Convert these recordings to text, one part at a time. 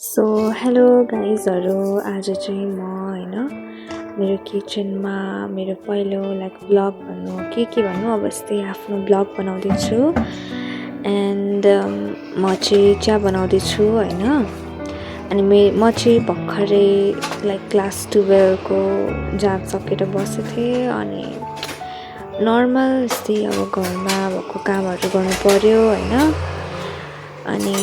so hello गाइजहरू आज चाहिँ म होइन मेरो किचनमा मेरो पहिलो लाइक ब्लग भन्नु के भन्नु अब यस्तै आफ्नो ब्लग बनाउँदैछु एन्ड म चाहिँ चिया बनाउँदैछु होइन अनि म चाहिँ भर्खरै लाइक क्लास 12को जाँच सकेर बसेको थिएँ अनि नर्मल यस्तै अब घरमा भएको कामहरू गर्नु पर्यो होइन अनि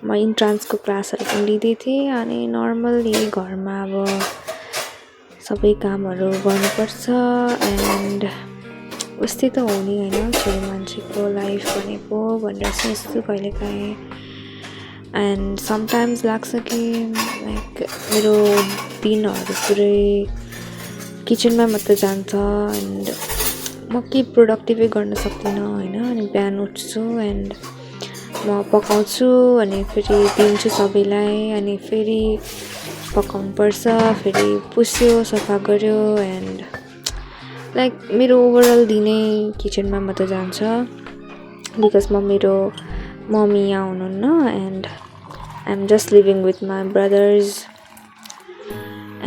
म इन्ट्रान्सको क्लासहरू पनि लिँदै थिएँ अनि नर्मली घरमा अब सबै कामहरू गर्नुपर्छ एन्ड उस्तै त हो नि होइन छोरी मान्छेको लाइफ भनेको भनेर सोच्छु कहिलेकाहीँ एन्ड समटाइम्स लाग्छ कि लाइक मेरो दिनहरू पुरै किचनमा मात्र जान्छ एन्ड म केही प्रोडक्टिभै गर्न सक्दिनँ होइन अनि बिहान उठ्छु एन्ड म पकाउँछु अनि फेरि दिन्छु सबैलाई अनि फेरि पकाउनु पर्छ फेरि पुस्यो सफा गर्यो एन्ड लाइक मेरो ओभरअल दिनै किचनमा मात्र जान्छ बिकज मेरो मम्मी यहाँ हुनुहुन्न and I am just living with my brothers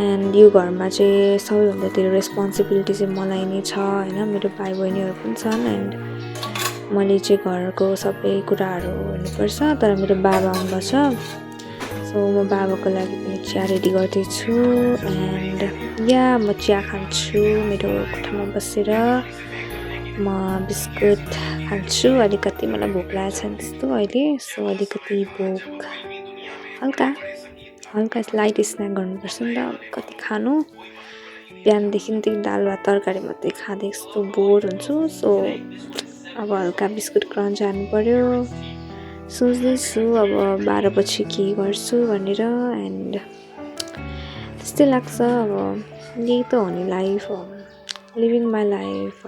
and यो घरमा चाहिँ सबैभन्दा धेरै रेस्पोन्सिबिलिटी चाहिँ मलाई नै छ होइन मेरो भाइ बहिनीहरू पनि छन् एन्ड मैले चाहिँ घरको सबै कुराहरू हेर्नुपर्छ तर मेरो बाबा आउनुभएको छ सो म बाबाको लागि पनि चिया रेडी गर्दैछु एन्ड म चिया खान्छु मेरो कोठामा बसेर म बिस्कुट खान्छु अलिकति मलाई भोक लागेको छ त्यस्तो अहिले सो अलिकति भोक हल्का लाइट स्न्याक गर्नुपर्छ नि त कति खानु बिहानदेखि त्यही दाल भात तरकारी मात्रै खाँदै यस्तो बोर हुन्छु सो अब हल्का बिस्कुट क्रन्च हाल्नु पर्यो सोच्दैछु अब 12 पछि के गर्छु भनेर एन्ड त्यस्तै लाग्छ अब यही त हो नि लाइफ हो लिभिङ माई लाइफ